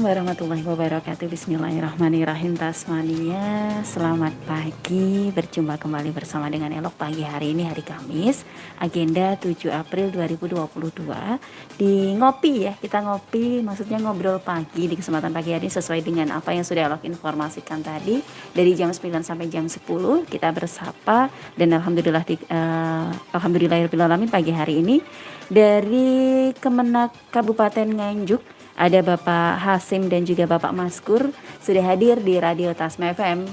warahmatullahi wabarakatuh. Bismillahirrahmanirrahim. Tasmania, selamat pagi. Berjumpa kembali bersama dengan Elok pagi hari ini, hari Kamis. Agenda 7 April 2022 di ngopi ya. Kita ngopi, maksudnya ngobrol pagi di kesempatan pagi hari ini sesuai dengan apa yang sudah Elok informasikan tadi. Dari jam 9 sampai jam 10 kita bersapa dan alhamdulillahirrahmanirrahim pagi hari ini dari Kemenak Kabupaten Nganjuk ada Bapak Hasim dan juga Bapak Maskur sudah hadir di Radio Tasma FM.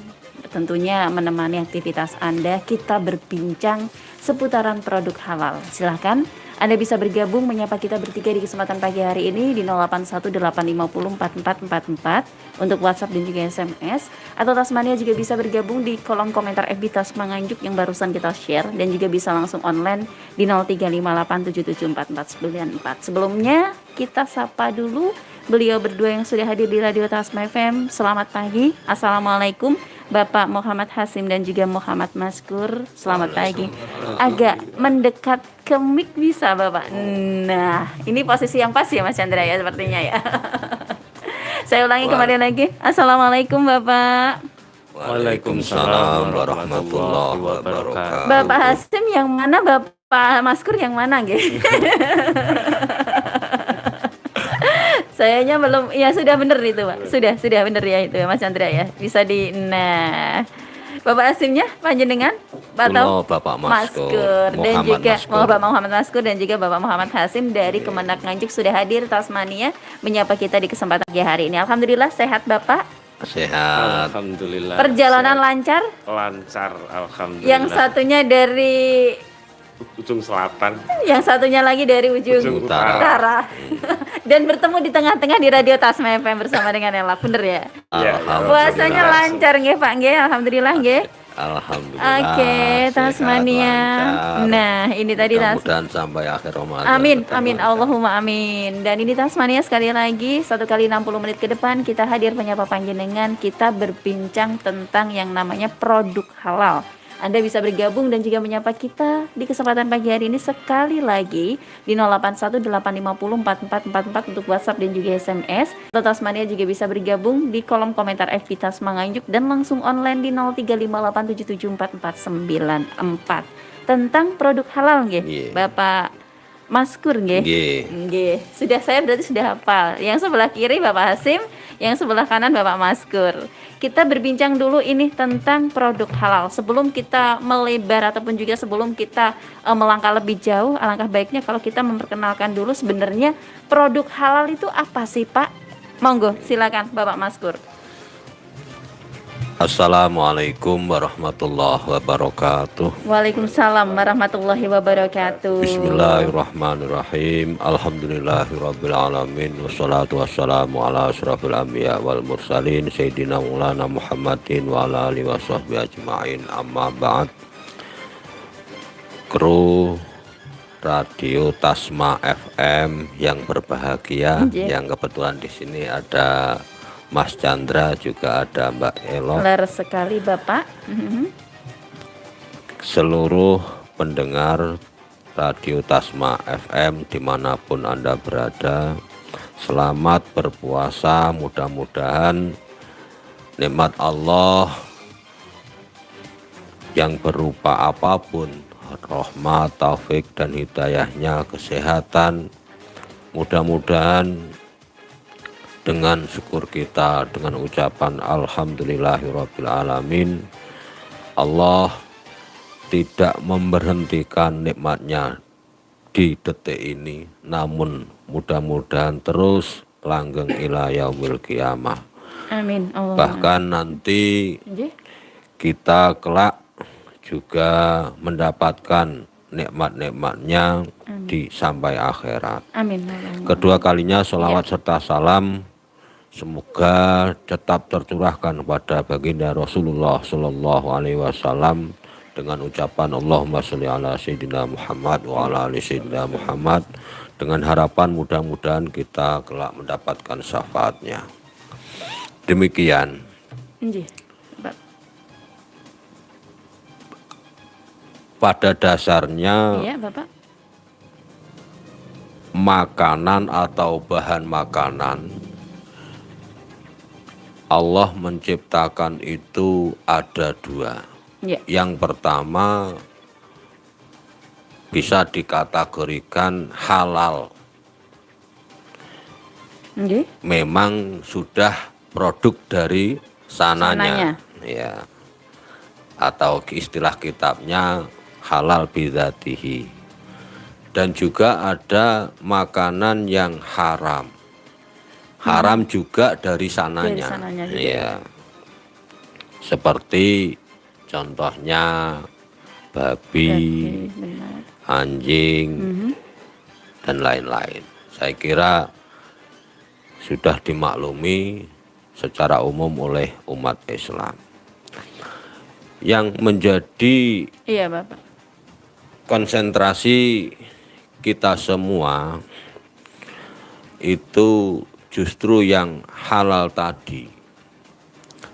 Tentunya menemani aktivitas Anda, kita berbincang seputaran produk halal. Silahkan Anda bisa bergabung menyapa kita bertiga di kesempatan pagi hari ini di 0818504444 untuk WhatsApp dan juga SMS. Atau Tasmania juga bisa bergabung di kolom komentar FB Tasma Nganjuk yang barusan kita share, dan juga bisa langsung online di 0358774494. Sebelumnya kita sapa dulu beliau berdua yang sudah hadir di Radio Tasma FM. Selamat pagi, Assalamualaikum Bapak Muhammad Hasim dan juga Muhammad Maskur. Selamat pagi. Agak mendekat ke mic bisa Bapak. Nah, ini posisi yang pas ya Mas Chandra ya sepertinya ya. Saya ulangi kembali lagi. Assalamualaikum Bapak. Waalaikumsalam warahmatullahi wabarakatuh. Bapak Hasim yang mana, Bapak Maskur yang mana gitu? Sayanya belum, ya sudah benar itu Pak. Sudah benar ya itu Mas Chandra ya. Bisa di, nah Bapak Hasimnya panjenengan atau Bapak Maskur dan juga Bapak Muhammad Maskur dan juga Bapak Muhammad Hasim dari Kemenak Nganjuk sudah hadir Tasmania menyapa kita di kesempatan pagi hari ini. Alhamdulillah sehat Bapak. Sehat. Alhamdulillah. Perjalanan lancar? Lancar, alhamdulillah. Yang satunya dari ujung selatan, yang satunya lagi dari ujung utara. Dan bertemu di tengah-tengah di Radio Tasma FM bersama dengan Ella. Bener ya? Puasanya lancar nggih Pak nggih? Alhamdulillah nggih. Alhamdulillah. Oke, Tasmania. Nah, ini tadi mudah-mudahan sampai akhir Ramadan. Amin, Allahumma amin. Dan ini Tasmania sekali lagi 1 kali 60 menit ke depan kita hadir menyapa panjenengan, kita berbincang tentang yang namanya produk halal. Anda bisa bergabung dan juga menyapa kita di kesempatan pagi hari ini sekali lagi di 0818504444 untuk WhatsApp dan juga SMS. Atau Tasmania juga bisa bergabung di kolom komentar FB Tasma Nganjuk dan langsung online di 0358774494 tentang produk halal nggih. Bapak Maskur nggih. Nggih. Sudah, saya berarti sudah hafal. Yang sebelah kiri Bapak Hasim, yang sebelah kanan Bapak Maskur. Kita berbincang dulu ini tentang produk halal. Sebelum kita melebar ataupun juga sebelum kita melangkah lebih jauh, alangkah baiknya kalau kita memperkenalkan dulu sebenarnya produk halal itu apa sih Pak? Monggo, silakan Bapak Maskur. Assalamualaikum warahmatullahi wabarakatuh. Waalaikumsalam warahmatullahi wabarakatuh. Bismillahirrahmanirrahim. Alhamdulillahirabbil alamin wassalatu wassalamu ala asyrafil anbiya wal mursalin sayyidina Maulana Muhammadin wa ala alihi washabbihi ajmain. Amma ba'd. Kru Radio Tasma FM yang berbahagia, yang kebetulan di sini ada Mas Chandra, juga ada Mbak Elo. Benar sekali Bapak. Seluruh pendengar Radio Tasma FM dimanapun Anda berada, selamat berpuasa. Mudah-mudahan nikmat Allah yang berupa apapun, rahmat, taufik dan hidayahnya, kesehatan, mudah-mudahan dengan syukur kita, dengan ucapan alhamdulillahirabbil alamin, Allah tidak memberhentikan nikmatnya di detik ini, namun mudah-mudahan terus langgeng ila yaumil qiyamah. Amin. Bahkan nanti kita kelak juga mendapatkan nikmat-nikmatnya di sampai akhirat. Amin. Kedua kalinya sholawat serta salam semoga tetap tercurahkan kepada baginda Rasulullah Sallallahu Alaihi Wasallam dengan ucapan Allahumma sholli ala sayyidina Muhammad wa ala ali sayyidina Muhammad, dengan harapan mudah-mudahan kita kelak mendapatkan syafaatnya. Demikian. Pada dasarnya Bapak, makanan atau bahan makanan Allah menciptakan itu ada dua. Ya. Yang pertama bisa dikategorikan halal. Nggih. Memang sudah produk dari sananya. Ya. Atau istilah kitabnya halal bidzatihi. Dan juga ada makanan yang haram. Haram juga dari sananya. Dari sananya juga. Ya. Seperti contohnya babi, benar. anjing, dan lain-lain. Saya kira sudah dimaklumi secara umum oleh umat Islam. Yang menjadi Iya, Bapak. konsentrasi kita semua itu justru yang halal tadi.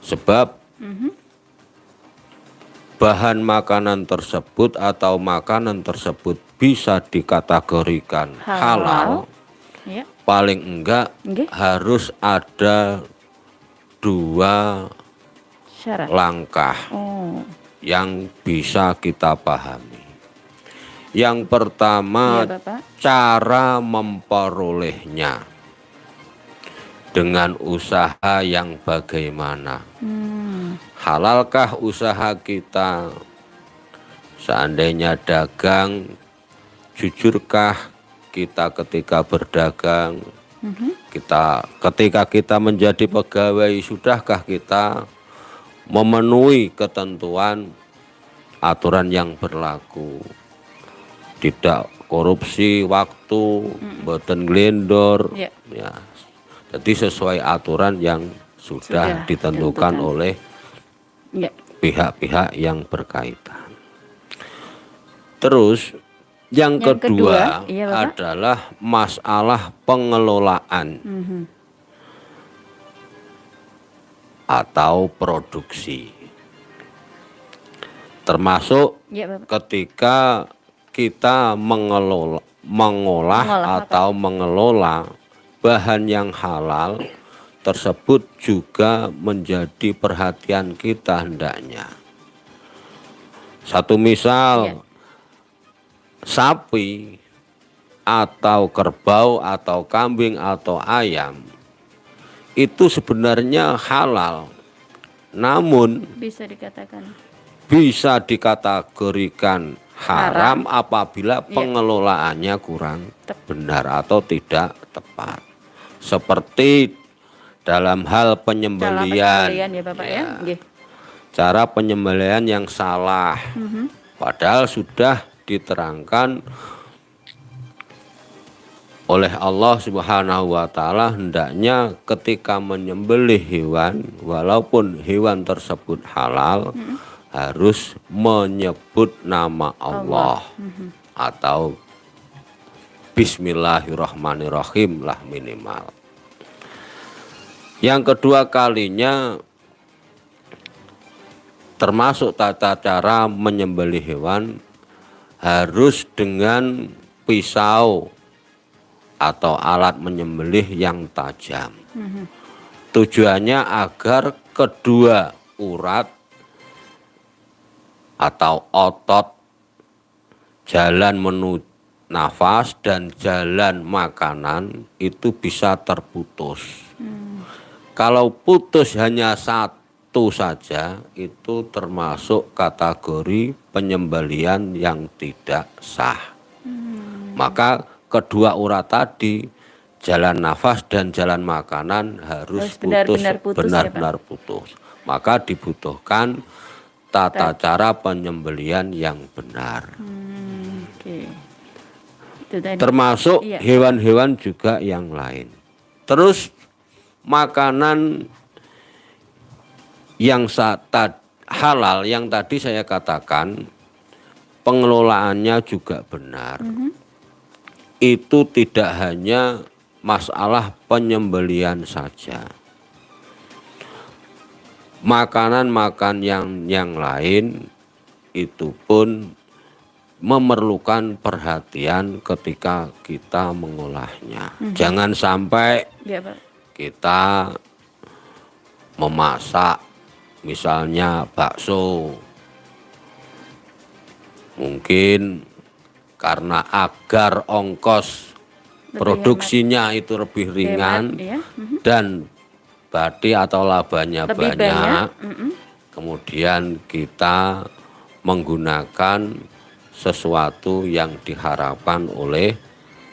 Sebab bahan makanan tersebut atau makanan tersebut bisa dikategorikan halal. Ya. Paling enggak Nggih. harus ada dua Syarat. langkah Oh. yang bisa kita pahami. Yang pertama, Iya, Bapak. cara memperolehnya dengan usaha yang bagaimana. Halalkah usaha kita? Seandainya dagang, jujurkah kita ketika berdagang? Ketika kita menjadi pegawai, sudahkah kita memenuhi ketentuan aturan yang berlaku? Tidak korupsi waktu, boten glendor, Ya. ya. Jadi sesuai aturan yang sudah ditentukan oleh Ya. pihak-pihak yang berkaitan. Terus yang Yang kedua kedua, iya, Bapak. adalah masalah pengelolaan atau produksi. Termasuk Ya, Bapak. ketika kita mengolah atau mengelola bahan yang halal tersebut juga menjadi perhatian kita hendaknya. Satu misal, sapi atau kerbau atau kambing atau ayam itu sebenarnya halal, namun Bisa dikatakan. bisa dikategorikan haram apabila pengelolaannya kurang benar atau tidak tepat. Seperti dalam hal penyembelihan, ya, Bapak ya. Nggih. cara penyembelihan yang salah, padahal sudah diterangkan oleh Allah Subhanahu wa Ta'ala, hendaknya ketika menyembelih hewan, walaupun hewan tersebut halal, harus menyebut nama Allah. Atau Bismillahirrahmanirrahim lah minimal. Yang kedua kalinya, termasuk tata cara menyembelih hewan harus dengan pisau atau alat menyembelih yang tajam. Tujuannya agar kedua urat atau otot jalan menuju nafas dan jalan makanan itu bisa terputus. Kalau putus hanya satu saja, itu termasuk kategori penyembelihan yang tidak sah. Maka kedua urat tadi, jalan nafas dan jalan makanan harus benar-benar putus. Maka dibutuhkan tata cara penyembelihan yang benar. Termasuk hewan-hewan juga yang lain. Terus makanan yang halal yang tadi saya katakan pengelolaannya juga benar. Itu tidak hanya masalah penyembelihan saja. Makanan yang lain itu pun memerlukan perhatian ketika kita mengolahnya. Jangan sampai kita memasak misalnya bakso, mungkin karena agar ongkos Lebih produksinya itu lebih ringan Hemat, ya. dan bati atau labanya Lebih banyak, banyak. kemudian kita menggunakan sesuatu yang diharapkan oleh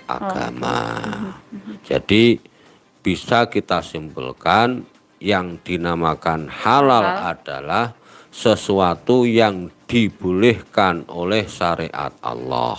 agama. Jadi bisa kita simpulkan yang dinamakan halal adalah sesuatu yang dibolehkan oleh syariat Allah.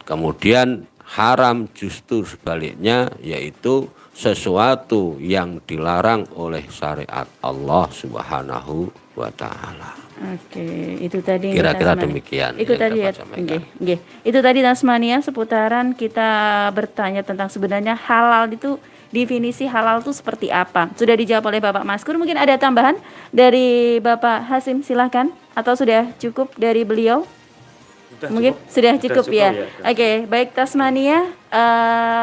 Kemudian haram justru sebaliknya, yaitu sesuatu yang dilarang oleh syariat Allah Subhanahu wa Ta'ala. Oke, itu tadi yang Kira-kira kita demikian Itu yang tadi ya. dapat sampaikan. Nggih. Itu tadi Tasmania seputaran kita bertanya tentang sebenarnya halal itu, definisi halal itu seperti apa. Sudah dijawab oleh Bapak Maskur. Mungkin ada tambahan dari Bapak Hasim, silahkan. Atau sudah cukup dari beliau? Mungkin sudah cukup ya. Oke, baik Tasmania,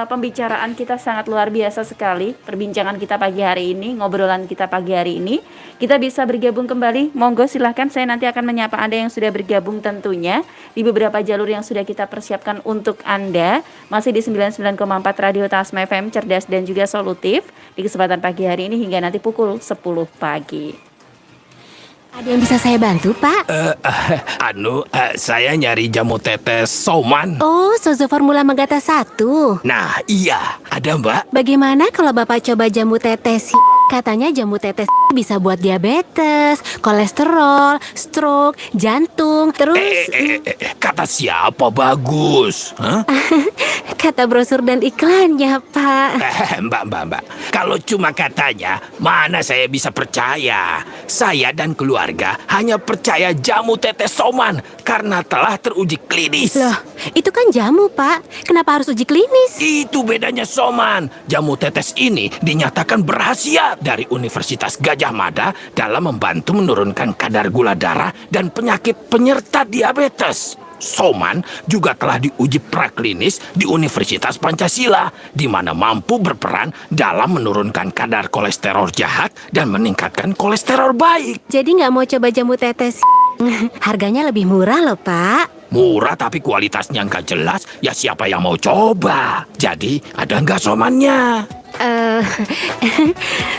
pembicaraan kita sangat luar biasa sekali. Perbincangan kita pagi hari ini, ngobrolan kita pagi hari ini. Kita bisa bergabung kembali. Monggo silahkan, saya nanti akan menyapa Anda yang sudah bergabung tentunya di beberapa jalur yang sudah kita persiapkan untuk Anda. Masih di 99,4 Radio Tasma FM, cerdas dan juga solutif. Di kesempatan pagi hari ini hingga nanti pukul 10 pagi. Ada yang bisa saya bantu, Pak? Saya nyari jamu tetes Soman. Oh, Sozo Formula Megata 1. Nah, iya, ada Mbak. Bagaimana kalau Bapak coba jamu tetes? Katanya jamu tetes bisa buat diabetes, kolesterol, stroke, jantung, terus... Kata siapa bagus? Hah? Kata brosur dan iklannya, Pak. Mbak. Kalau cuma katanya, mana saya bisa percaya? Saya dan keluarga hanya percaya jamu tetes Soman karena telah teruji klinis. Loh, itu kan jamu, Pak. Kenapa harus uji klinis? Itu bedanya Soman. Jamu tetes ini dinyatakan berhasil dari Universitas Gajah Mada dalam membantu menurunkan kadar gula darah dan penyakit penyerta diabetes. Soman juga telah diuji praklinis di Universitas Pancasila, di mana mampu berperan dalam menurunkan kadar kolesterol jahat dan meningkatkan kolesterol baik. Jadi nggak mau coba jamu tetes? Harganya lebih murah loh, Pak. Murah tapi kualitasnya nggak jelas, ya siapa yang mau coba? Jadi ada nggak Somannya?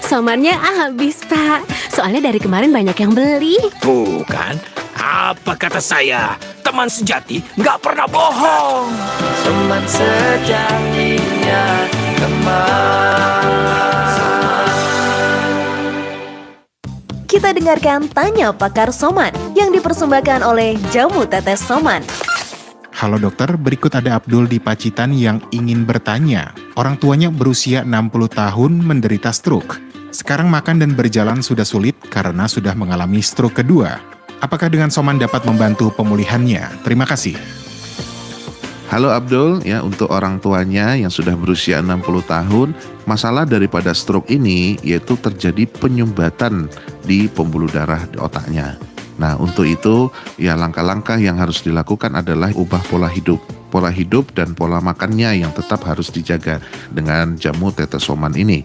Somannya habis, Pak. Soalnya dari kemarin banyak yang beli. Tuh kan, apa kata saya? Teman sejati nggak pernah bohong. Soman sejatinya Kita dengarkan Tanya Pakar Soman yang dipersembahkan oleh Jamu Tetes Soman. Halo dokter, berikut ada Abdul di Pacitan yang ingin bertanya. Orang tuanya berusia 60 tahun menderita stroke. Sekarang makan dan berjalan sudah sulit karena sudah mengalami stroke kedua. Apakah dengan Soman dapat membantu pemulihannya? Terima kasih. Halo Abdul, ya untuk orang tuanya yang sudah berusia 60 tahun, masalah daripada stroke ini yaitu terjadi penyumbatan di pembuluh darah di otaknya. Nah, untuk itu ya langkah-langkah yang harus dilakukan adalah ubah pola hidup dan pola makannya yang tetap harus dijaga dengan jamu tetes Soman ini.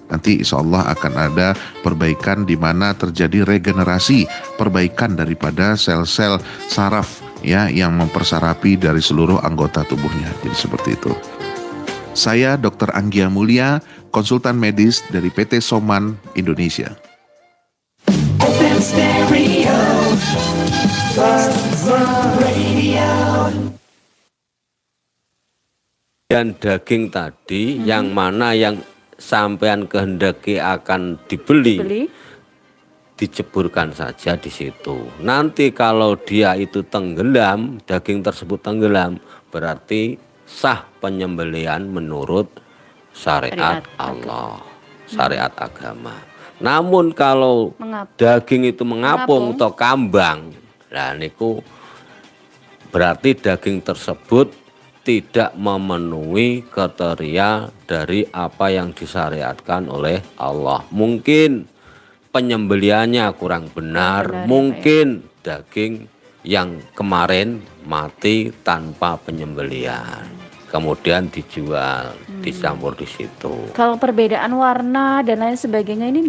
Nanti insya Allah akan ada perbaikan di mana terjadi regenerasi, perbaikan daripada sel-sel saraf ya yang mempersarapi dari seluruh anggota tubuhnya. Jadi seperti itu. Saya Dr. Anggia Mulia, konsultan medis dari PT Soman Indonesia. Dan daging tadi yang mana yang sampean kehendaki akan dibeli, diceburkan saja di situ. Nanti kalau dia itu tenggelam, daging tersebut tenggelam, berarti sah penyembelihan menurut syariat Allah, syariat agama. Namun kalau daging itu mengapung atau kambang, nah niku berarti daging tersebut tidak memenuhi kriteria dari apa yang disyariatkan oleh Allah. Mungkin penyembeliannya kurang benar, mungkin daging yang kemarin mati tanpa penyembelian, kemudian dijual. dicampur di situ. Kalau perbedaan warna dan lain sebagainya ini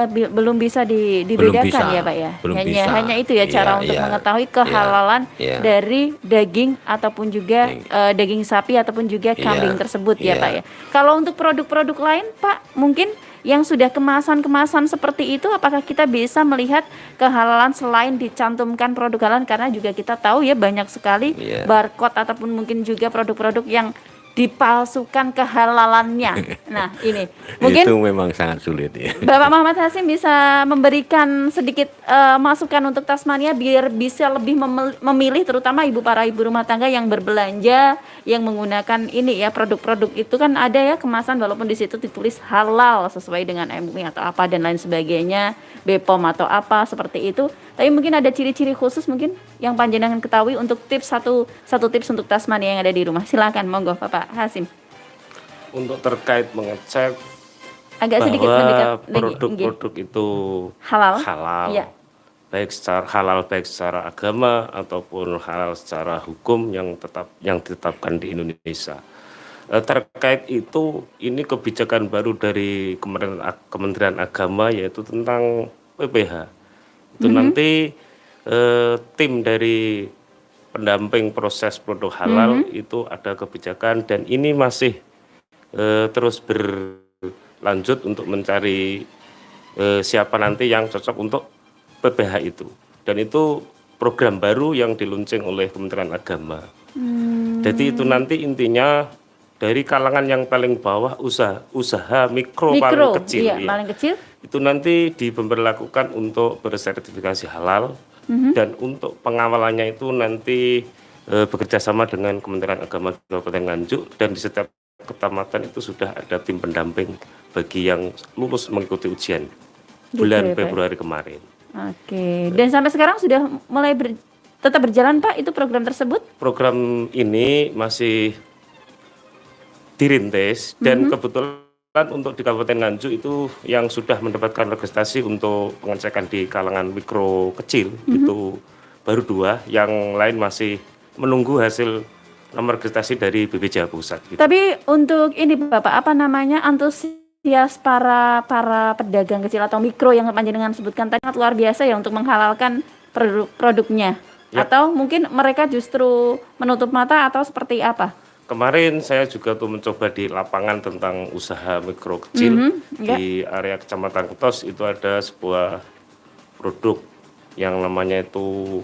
belum bisa dibedakan bisa, ya Pak ya? belum hanya bisa. hanya itu ya cara Iya, untuk iya, mengetahui kehalalan iya. dari daging ataupun juga daging sapi ataupun juga kambing tersebut ya iya. Pak ya. Kalau untuk produk-produk lain Pak, mungkin yang sudah kemasan-kemasan seperti itu, apakah kita bisa melihat kehalalan selain dicantumkan produk halal? Karena juga kita tahu ya banyak sekali Iya. barcode ataupun mungkin juga produk-produk yang dipalsukan kehalalannya. Nah ini mungkin Itu memang sangat sulit ya. Bapak Muhammad Hasim bisa memberikan sedikit masukan untuk Tasmania biar bisa lebih memilih, terutama para ibu rumah tangga yang berbelanja, yang menggunakan ini ya produk-produk itu kan ada ya kemasan walaupun di situ ditulis halal sesuai dengan MUI atau apa dan lain sebagainya, BPOM atau apa seperti itu. Tapi mungkin ada ciri-ciri khusus mungkin yang panjenengan ketahui untuk tips satu tips untuk Tasmania yang ada di rumah. Silakan monggo Bapak Hasim. Untuk terkait mengecek Agak sedikit bahwa mendekat lagi. produk-produk itu Halal. Iya. baik secara agama ataupun halal secara hukum yang ditetapkan di Indonesia. Terkait itu, ini kebijakan baru dari Kementerian Agama yaitu tentang PPH. Itu nanti tim dari pendamping proses produk halal itu ada kebijakan dan ini masih terus berlanjut untuk mencari siapa nanti yang cocok untuk PPH itu. Dan itu program baru yang diluncing oleh Kementerian Agama. Jadi itu nanti intinya dari kalangan yang paling bawah usaha mikro paling kecil, iya, paling kecil itu nanti diberlakukan untuk bersertifikasi halal dan untuk pengawalannya itu nanti bekerjasama dengan Kementerian Agama Kabupaten Nganjuk dan di setiap kecamatan itu sudah ada tim pendamping bagi yang lulus mengikuti ujian bulan Februari kemarin. Oke, dan sampai sekarang sudah mulai tetap berjalan Pak itu program tersebut? Program ini masih dirintis dan kebetulan untuk di Kabupaten Nganjuk itu yang sudah mendapatkan registrasi untuk pengecekan di kalangan mikro kecil itu baru 2, yang lain masih menunggu hasil nomor registrasi dari BPJA Pusat. Gitu. Tapi untuk ini Bapak, apa namanya, antusias para pedagang kecil atau mikro yang panjenengan sebutkan tadi sangat luar biasa ya untuk menghalalkan produknya. Ya. Atau mungkin mereka justru menutup mata atau seperti apa? Kemarin saya juga tuh mencoba di lapangan tentang usaha mikro kecil di area Kecamatan Ketos itu ada sebuah produk yang namanya itu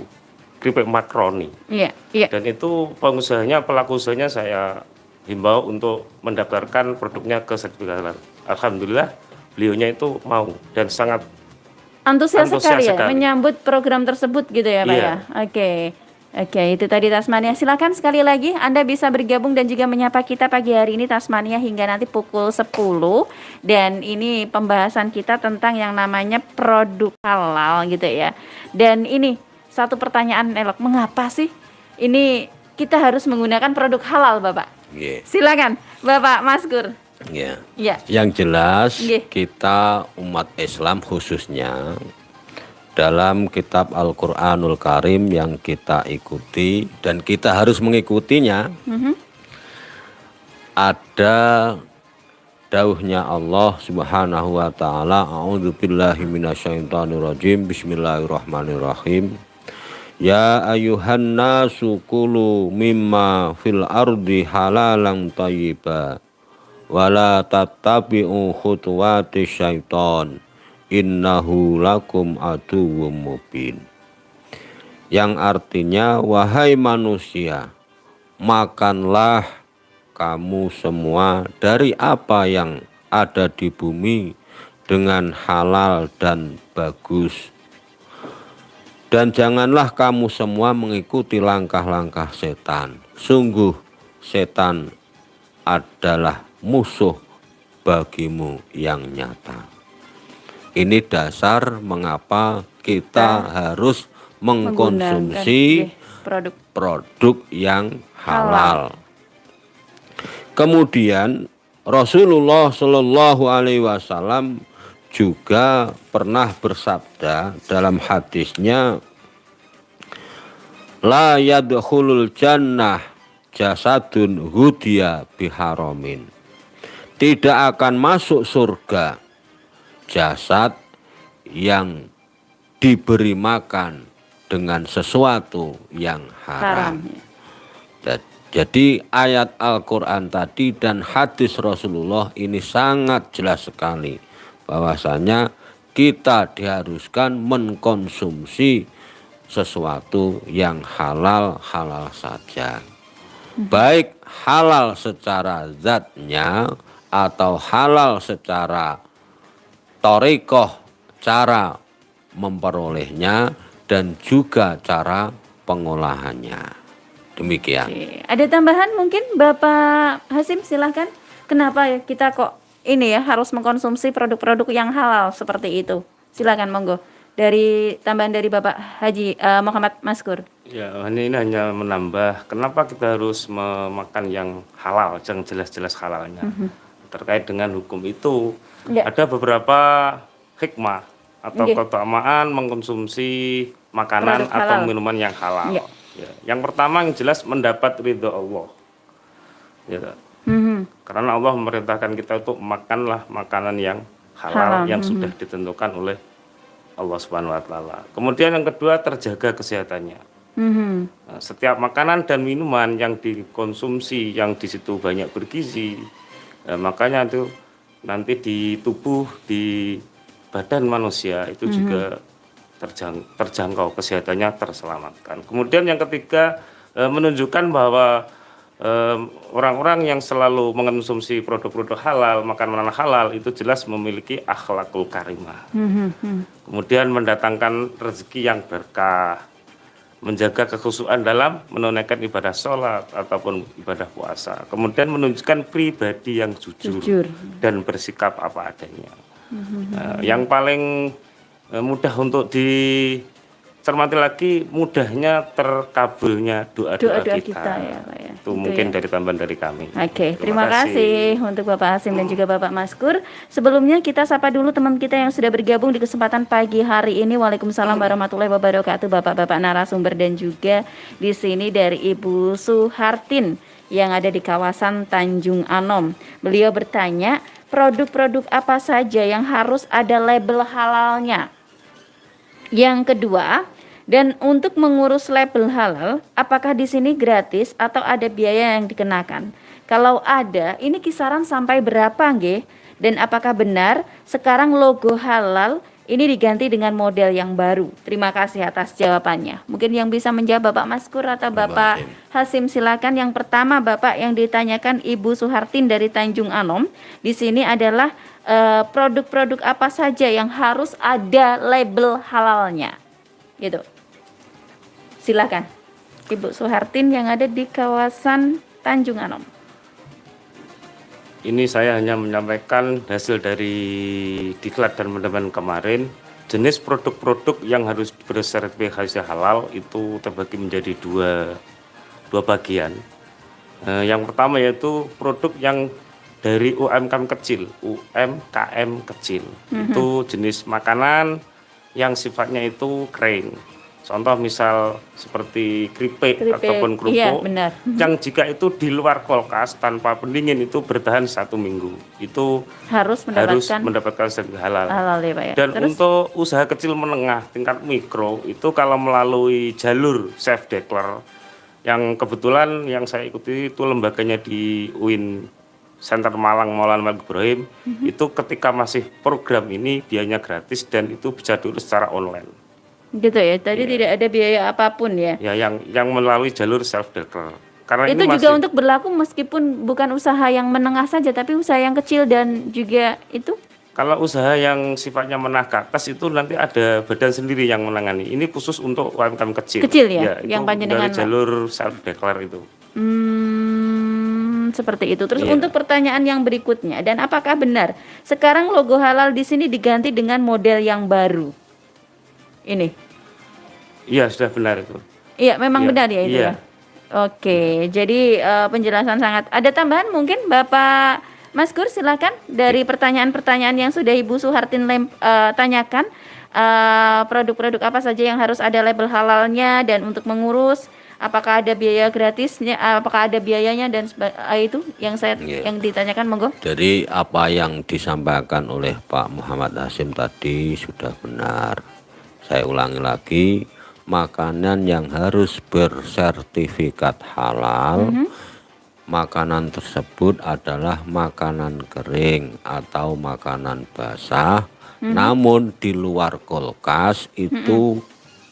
keripik makaroni. Iya, iya. Dan itu pelaku usahanya saya himbau untuk mendaftarkan produknya ke sertifikat halal. Alhamdulillah beliaunya itu mau dan sangat antusias sekali ya sekali menyambut program tersebut gitu ya Pak Iya. ya. Oke, itu tadi Tasmania. Silakan sekali lagi Anda bisa bergabung dan juga menyapa kita pagi hari ini Tasmania hingga nanti pukul 10. Dan ini pembahasan kita tentang yang namanya produk halal gitu ya. Dan ini satu pertanyaan elok, mengapa sih ini kita harus menggunakan produk halal Bapak? Yeah. Silakan Bapak Maskur. Yeah. Ya. Yang jelas Nggih. kita umat Islam khususnya dalam kitab Al-Quranul Karim yang kita ikuti dan kita harus mengikutinya, ada dauhnya Allah Subhanahu wa taala, a'udzubillahi minasyaitonirrajim, bismillahirrahmanirrahim. Ya ayuhan nasu kulu mimma fil ardi halalan thayyiba wala tattabi'u khutuwati syaiton innahu lakum aduwwum mubin. Yang artinya, wahai manusia, makanlah kamu semua dari apa yang ada di bumi dengan halal dan bagus. Dan janganlah kamu semua mengikuti langkah-langkah setan. Sungguh setan adalah musuh bagimu yang nyata. Ini dasar mengapa kita harus mengkonsumsi produk yang halal. Kemudian Rasulullah Shallallahu Alaihi Wasallam juga pernah bersabda dalam hadisnya, la yadkhulul jannah jasadun hudiya biharamin. tidak akan masuk surga jasad yang diberi makan dengan sesuatu yang haram. Jadi ayat Al-Quran tadi dan hadis Rasulullah ini sangat jelas sekali bahwasanya kita diharuskan mengkonsumsi sesuatu yang halal saja. Baik halal secara zatnya atau halal secara thariqah, cara memperolehnya dan juga cara pengolahannya. Demikian. Oke. Ada tambahan mungkin Bapak Hasim, silahkan. Kenapa ya kita kok ini ya harus mengkonsumsi produk-produk yang halal seperti itu? Silakan monggo. Dari tambahan dari Bapak Haji Muhammad Maskur. Ya, ini hanya menambah kenapa kita harus memakan yang halal, yang jelas-jelas halalnya. Terkait dengan hukum itu, ada beberapa hikmah atau keutamaan mengkonsumsi makanan Produk atau halal. minuman yang halal. Ya. Yang pertama yang jelas mendapat ridho Allah. Ya. Karena Allah memerintahkan kita untuk makanlah makanan yang halal yang sudah ditentukan oleh Allah Subhanahu wa taala. Kemudian yang kedua terjaga kesehatannya. Nah, setiap makanan dan minuman yang dikonsumsi yang di situ banyak bergizi, makanya itu nanti di tubuh, di badan manusia itu juga terjangkau, kesehatannya terselamatkan. Kemudian yang ketiga menunjukkan bahwa orang-orang yang selalu mengonsumsi produk-produk halal, makanan halal itu jelas memiliki akhlakul karimah. Kemudian mendatangkan rezeki yang berkah, menjaga kekhusyuan dalam menunaikan ibadah sholat ataupun ibadah puasa. Kemudian menunjukkan pribadi yang jujur. Dan bersikap apa adanya. Yang paling mudah untuk dicermati lagi, mudahnya terkabulnya doa-doa kita. Ya, Pak, ya. Itu mungkin dari tambahan dari kami. Oke, terima kasih untuk Bapak Hasim dan juga Bapak Maskur. Sebelumnya kita sapa dulu teman kita yang sudah bergabung di kesempatan pagi hari ini. Waalaikumsalam warahmatullahi wabarakatuh, Bapak-bapak narasumber dan juga di sini dari Ibu Suhartin yang ada di kawasan Tanjung Anom. Beliau bertanya, produk-produk apa saja yang harus ada label halalnya? Yang kedua, dan untuk mengurus label halal, apakah di sini gratis atau ada biaya yang dikenakan? Kalau ada, ini kisaran sampai berapa nggih? Dan apakah benar sekarang logo halal ini diganti dengan model yang baru? Terima kasih atas jawabannya. Mungkin yang bisa menjawab Bapak Maskur atau Bapak Hasim, silakan. Yang pertama Bapak yang ditanyakan Ibu Suhartin dari Tanjung Anom, di sini adalah produk-produk apa saja yang harus ada label halalnya, gitu. Silakan Ibu Suhartin yang ada di kawasan Tanjung Anom. Ini saya hanya menyampaikan hasil dari diklat dan teman-teman kemarin. Jenis produk-produk yang harus bersertifikasi halal itu terbagi menjadi dua bagian. Yang pertama yaitu produk yang dari UMKM kecil. Itu jenis makanan yang sifatnya itu kering. Contoh misal seperti keripik ataupun kerupuk, yang jika itu di luar kulkas tanpa pendingin itu bertahan 1 minggu, itu harus mendapatkan sertifikat halal. Ya, Pak, ya. Dan untuk usaha kecil menengah tingkat mikro itu kalau melalui jalur self declare, yang kebetulan yang saya ikuti itu lembaganya di UIN Center Malang Maulana Malik Ibrahim, itu ketika masih program ini biayanya gratis dan itu bisa diurus secara online. Gitu ya, tadi tidak ada biaya apapun ya. Ya, yang melalui jalur self declare. Karena itu juga untuk berlaku meskipun bukan usaha yang menengah saja, tapi usaha yang kecil dan juga itu. Kalau usaha yang sifatnya menengah ke atas itu nanti ada badan sendiri yang menangani. Ini khusus untuk UMKM kecil. Kecil ya, yang panjenengan dari jalur self declare itu. Seperti itu. Terus untuk pertanyaan yang berikutnya, dan apakah benar sekarang logo halal di sini diganti dengan model yang baru? Ini. Iya, sudah benar itu. Iya, memang benar ya itu ya. Oke, jadi penjelasan sangat. Ada tambahan mungkin Bapak Maskur, silakan dari pertanyaan-pertanyaan yang sudah Ibu Suhartin tanyakan. Produk-produk apa saja yang harus ada label halalnya dan untuk mengurus Apakah ada biaya gratisnya? Apakah ada biayanya dan itu yang saya Iya. yang ditanyakan, monggo. Jadi apa yang disampaikan oleh Pak Muhammad Hasyim tadi sudah benar. Saya ulangi lagi, makanan yang harus bersertifikat halal, makanan tersebut adalah makanan kering atau makanan basah, namun di luar kulkas itu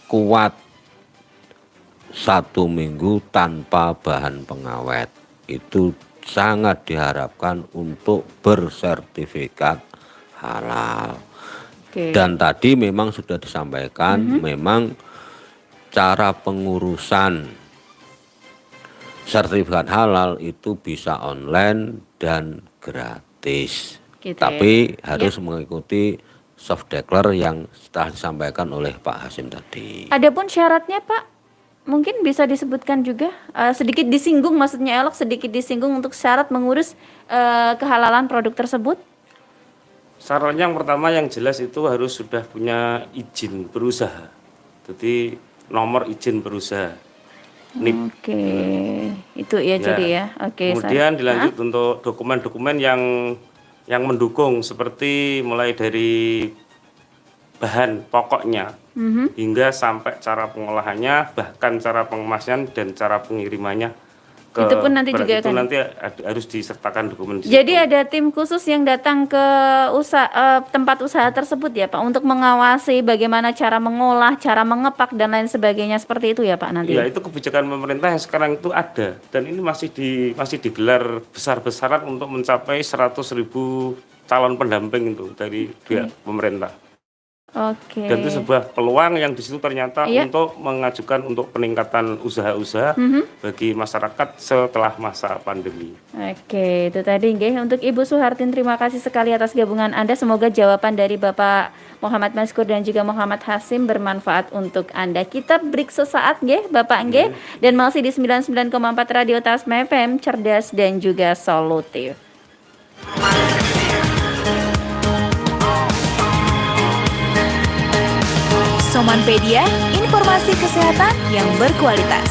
kuat 1 minggu tanpa bahan pengawet. Itu sangat diharapkan untuk bersertifikat halal. Oke. Dan tadi memang sudah disampaikan, memang cara pengurusan sertifikat halal itu bisa online dan gratis. Gitu Tapi ya. harus mengikuti soft declare yang telah disampaikan oleh Pak Hasyim tadi. Adapun syaratnya, Pak, mungkin bisa disebutkan juga sedikit disinggung, maksudnya Elok sedikit disinggung untuk syarat mengurus kehalalan produk tersebut. Syaratnya yang pertama yang jelas itu harus sudah punya izin berusaha. Jadi nomor izin berusaha. NIP. Oke, itu ya, jadi ya. Oke. Kemudian dilanjut untuk dokumen-dokumen yang mendukung seperti mulai dari bahan pokoknya hingga sampai cara pengolahannya, bahkan cara pengemasan dan cara pengirimannya ke Itu pun nanti juga itu akan- nanti harus disertakan dokumen di Jadi situ. ada tim khusus yang datang ke tempat usaha tersebut ya Pak, untuk mengawasi bagaimana cara mengolah, cara mengepak dan lain sebagainya, seperti itu ya Pak nanti. Ya, itu kebijakan pemerintah yang sekarang itu ada dan ini masih digelar besar-besaran untuk mencapai 100.000 calon pendamping itu dari pihak pemerintah. Oke. Dan itu sebuah peluang yang di situ ternyata Iya. untuk mengajukan untuk peningkatan usaha-usaha bagi masyarakat setelah masa pandemi. Oke, itu tadi nggih. Untuk Ibu Suhartin, terima kasih sekali atas gabungan Anda. Semoga jawaban dari Bapak Muhammad Maskur dan juga Muhammad Hasyim bermanfaat untuk Anda. Kita break sesaat nggih, Bapak nggih. Dan masih di 99,4 Radio Tasma FM, cerdas dan juga solutif. Somanpedia, informasi kesehatan yang berkualitas.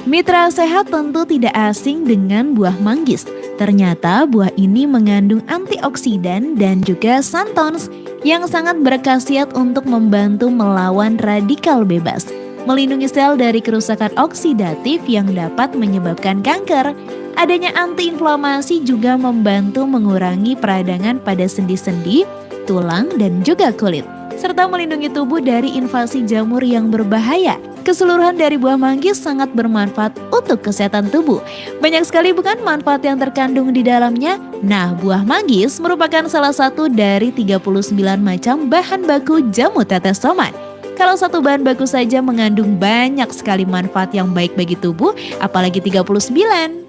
Mitra sehat tentu tidak asing dengan buah manggis. Ternyata buah ini mengandung antioksidan dan juga xantons yang sangat berkhasiat untuk membantu melawan radikal bebas, melindungi sel dari kerusakan oksidatif yang dapat menyebabkan kanker. Adanya antiinflamasi juga membantu mengurangi peradangan pada sendi-sendi, tulang, dan juga kulit, serta melindungi tubuh dari invasi jamur yang berbahaya. Keseluruhan dari buah manggis sangat bermanfaat untuk kesehatan tubuh. Banyak sekali bukan manfaat yang terkandung di dalamnya. Nah, buah manggis merupakan salah satu dari 39 macam bahan baku jamu tetes soman. Kalau satu bahan baku saja mengandung banyak sekali manfaat yang baik bagi tubuh, apalagi 39.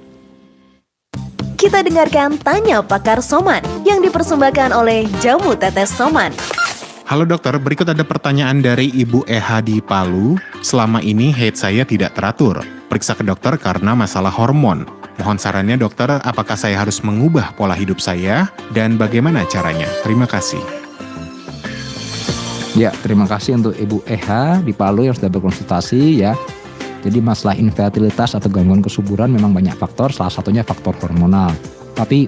Kita dengarkan Tanya Pakar Soman yang dipersembahkan oleh Jamu Tetes Soman. Halo dokter, berikut ada pertanyaan dari Ibu EH di Palu. Selama ini haid saya tidak teratur. Periksa ke dokter karena masalah hormon. Mohon sarannya dokter, apakah saya harus mengubah pola hidup saya dan bagaimana caranya? Terima kasih. Ya, terima kasih untuk Ibu EH di Palu yang sudah berkonsultasi ya. Jadi masalah infertilitas atau gangguan kesuburan memang banyak faktor, salah satunya faktor hormonal. Tapi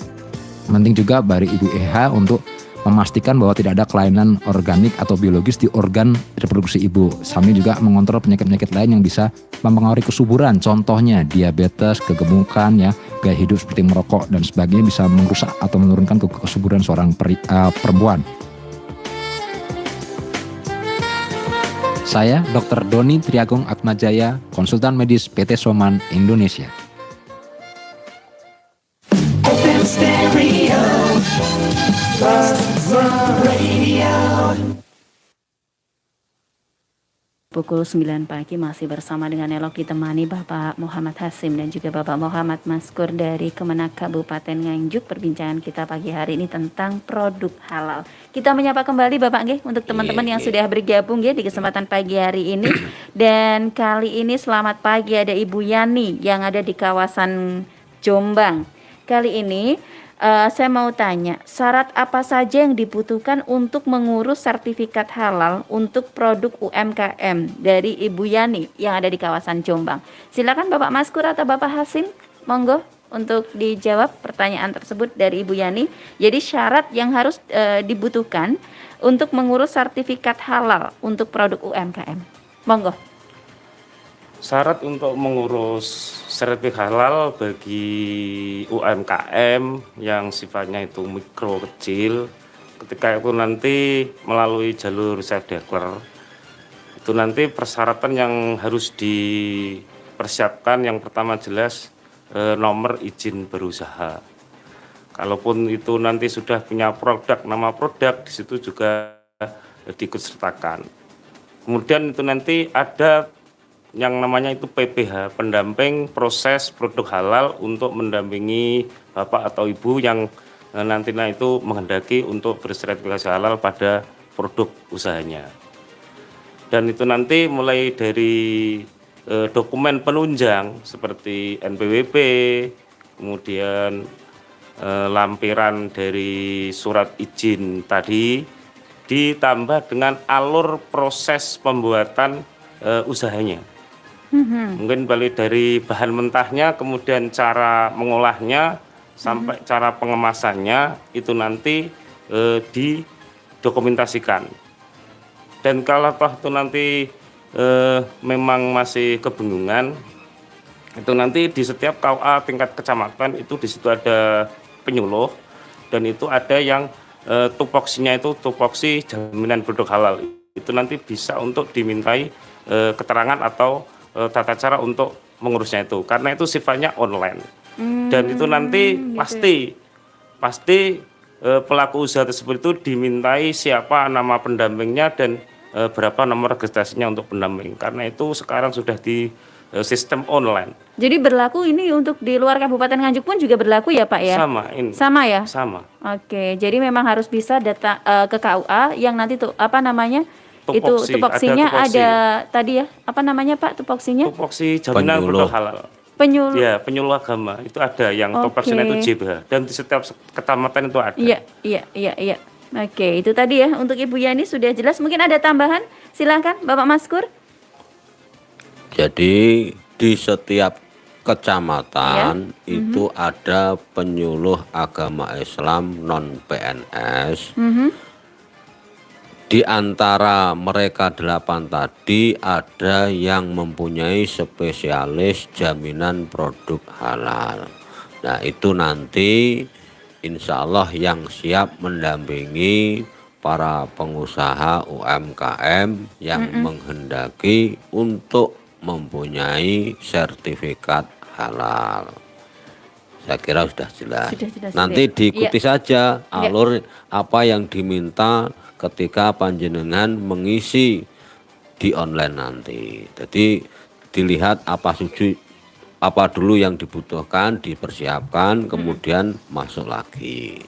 penting juga dari Ibu EH untuk memastikan bahwa tidak ada kelainan organik atau biologis di organ reproduksi ibu. Sambil juga mengontrol penyakit-penyakit lain yang bisa mempengaruhi kesuburan. Contohnya diabetes, kegemukan, ya, gaya hidup seperti merokok dan sebagainya bisa merusak atau menurunkan kesuburan seorang perempuan. Saya Dr. Doni Triagung Atmajaya, konsultan medis PT Soman Indonesia. Pukul 9 pagi masih bersama dengan Elok, ditemani Bapak Muhammad Hasyim dan juga Bapak Muhammad Maskur dari Kemenak Kabupaten Nganjuk. Perbincangan kita pagi hari ini tentang produk halal. Kita menyapa kembali Bapak nggih untuk teman-teman yang sudah bergabung nggih di kesempatan pagi hari ini. Dan kali ini selamat pagi ada Ibu Yani yang ada di kawasan Jombang. Kali ini Saya mau tanya, syarat apa saja yang dibutuhkan untuk mengurus sertifikat halal untuk produk UMKM dari Ibu Yani yang ada di kawasan Jombang? Silakan Bapak Maskur atau Bapak Hasim, monggo untuk dijawab pertanyaan tersebut dari Ibu Yani. Jadi syarat yang harus dibutuhkan untuk mengurus sertifikat halal untuk produk UMKM. Monggo. Syarat untuk mengurus sertifikat halal bagi UMKM yang sifatnya itu mikro kecil, ketika itu nanti melalui jalur self declare, itu nanti persyaratan yang harus dipersiapkan yang pertama jelas nomor izin berusaha. Kalaupun itu nanti sudah punya produk, nama produk di situ juga diikutsertakan. Kemudian itu nanti ada yang namanya itu PPH, pendamping proses produk halal, untuk mendampingi bapak atau ibu yang nantinya itu menghendaki untuk bersertifikasi halal pada produk usahanya. Dan itu nanti mulai dari dokumen penunjang seperti NPWP, kemudian lampiran dari surat izin tadi, ditambah dengan alur proses pembuatan usahanya. Mungkin balik dari bahan mentahnya, kemudian cara mengolahnya, sampai cara pengemasannya, itu nanti didokumentasikan. Dan kalau toh itu nanti memang masih kebingungan, itu nanti di setiap KUA tingkat kecamatan itu di situ ada penyuluh, dan itu ada yang tupoksinya itu tupoksi jaminan produk halal. Itu nanti bisa untuk dimintai keterangan atau tata cara untuk mengurusnya itu, karena itu sifatnya online. Dan itu nanti pasti pelaku usaha tersebut itu dimintai siapa nama pendampingnya dan berapa nomor registrasinya untuk pendamping, karena itu sekarang sudah di sistem online. Jadi berlaku ini untuk di luar Kabupaten Nganjuk pun juga berlaku ya Pak ya? Sama ini. Sama ya? Sama. Oke, jadi memang harus bisa datang ke KUA yang nanti tuh apa namanya? Tupoksi, itu tupoksinya ada tupoksi. ada tadi ya, apa namanya Pak tupoksinya? Tupoksi jaminan produk halal. Penyuluh. Ya, penyuluh agama itu ada yang tupoksinya itu JBH, dan di setiap kecamatan itu ada. Iya. Oke, itu tadi ya untuk Ibu Yani sudah jelas. Mungkin ada tambahan? Silakan Bapak Maskur. Jadi di setiap kecamatan itu ada penyuluh agama Islam non PNS. Di antara mereka 8 tadi ada yang mempunyai spesialis jaminan produk halal. Nah itu nanti insya Allah yang siap mendampingi para pengusaha UMKM yang menghendaki untuk mempunyai sertifikat halal. Saya kira sudah jelas. Nanti diikuti saja alur apa yang diminta ketika panjenengan mengisi di online nanti. Jadi dilihat apa dulu yang dibutuhkan, dipersiapkan, kemudian masuk lagi.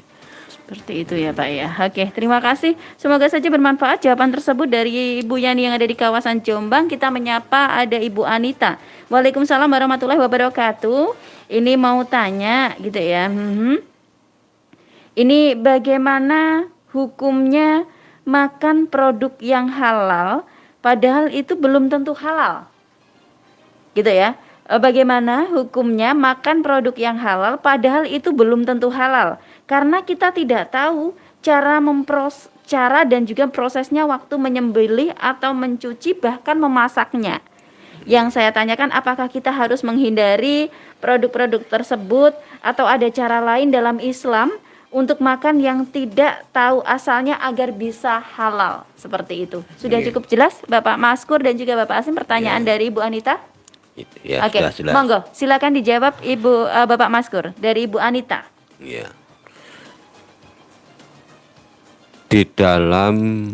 Seperti itu ya Pak ya. Oke, terima kasih. Semoga saja bermanfaat jawaban tersebut dari Ibu Yani yang ada di kawasan Jombang. Kita menyapa ada Ibu Anita. Waalaikumsalam warahmatullahi wabarakatuh. Ini mau tanya gitu ya. Ini bagaimana hukumnya makan produk yang halal padahal itu belum tentu halal? Gitu ya. Bagaimana hukumnya makan produk yang halal padahal itu belum tentu halal? Karena kita tidak tahu cara dan juga prosesnya waktu menyembelih atau mencuci bahkan memasaknya. Yang saya tanyakan, apakah kita harus menghindari produk-produk tersebut atau ada cara lain dalam Islam untuk makan yang tidak tahu asalnya agar bisa halal, seperti itu. Sudah cukup jelas Bapak Maskur dan juga Bapak Asim pertanyaan dari Ibu Anita? Ya, Oke, jelas. monggo silakan dijawab Bapak Maskur dari Ibu Anita. Ya. Di dalam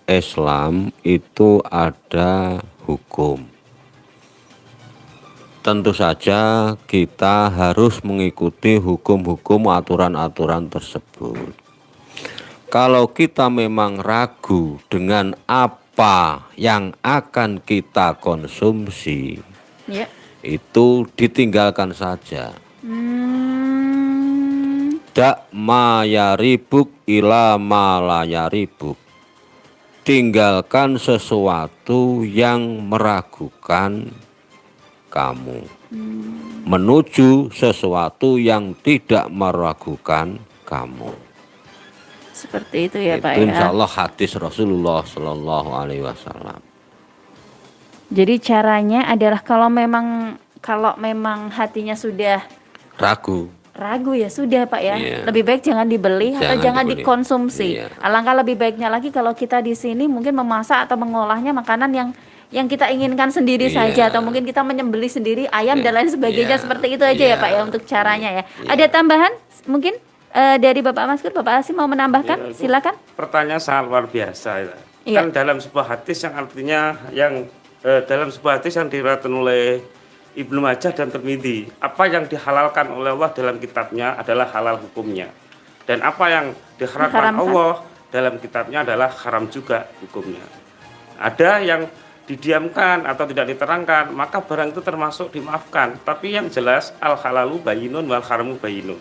Islam itu ada hukum. Tentu saja kita harus mengikuti hukum-hukum aturan-aturan tersebut. Kalau kita memang ragu dengan apa yang akan kita konsumsi, itu ditinggalkan saja. Da ma yaribuk ila ma la yaribuk. Tinggalkan sesuatu yang meragukan kamu, menuju sesuatu yang tidak meragukan kamu. Seperti itu ya Pak Itu ya. insya Allah hadis Rasulullah Shallallahu Alaihi Wasallam. Jadi caranya adalah kalau memang hatinya sudah ragu ya sudah Pak ya. Iya. Lebih baik jangan dibeli atau jangan dibeli. dikonsumsi. Iya. Alangkah lebih baiknya lagi kalau kita di sini mungkin memasak atau mengolahnya makanan yang kita inginkan sendiri Iya. saja, atau mungkin kita menyembelih sendiri ayam dan lain sebagainya. Iya. Seperti itu aja ya Pak ya untuk caranya ya. Ada tambahan mungkin dari Bapak Maskur, Bapak Hasim mau menambahkan? Ya, itu Silakan. Pertanyaan sangat luar biasa ya. Iya. Kan dalam sebuah hadis yang artinya dalam sebuah hadis yang diriwayatkan oleh Ibnu Majah dan Tirmidzi, apa yang dihalalkan oleh Allah dalam kitabnya adalah halal hukumnya, dan apa yang diharamkan Allah dalam kitabnya adalah haram juga hukumnya. Ada yang didiamkan atau tidak diterangkan, maka barang itu termasuk dimaafkan. Tapi yang jelas al halalu bayinun wal haramu bayinun.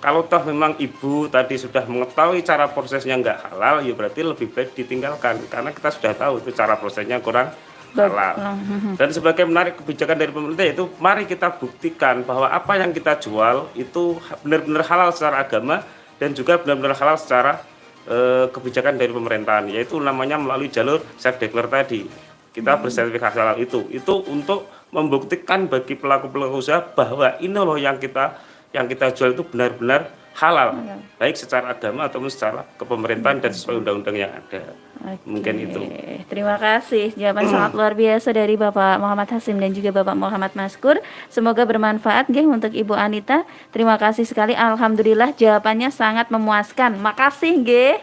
Kalau toh memang ibu tadi sudah mengetahui cara prosesnya nggak halal, ya berarti lebih baik ditinggalkan, karena kita sudah tahu itu cara prosesnya kurang halal. Dan sebagai menarik kebijakan dari pemerintah, yaitu mari kita buktikan bahwa apa yang kita jual itu benar-benar halal secara agama dan juga benar-benar halal secara kebijakan dari pemerintahan, yaitu namanya melalui jalur self declare tadi. Kita bersertifikasi halal itu untuk membuktikan bagi pelaku-pelaku usaha bahwa ini loh yang kita jual itu benar-benar halal, baik secara agama ataupun secara kepemerintahan dan sesuai undang-undang yang ada. Mungkin itu. Terima kasih, jawaban sangat luar biasa dari Bapak Muhammad Hasim dan juga Bapak Muhammad Maskur. Semoga bermanfaat nggih untuk Ibu Anita. Terima kasih sekali, alhamdulillah jawabannya sangat memuaskan. Makasih nggih.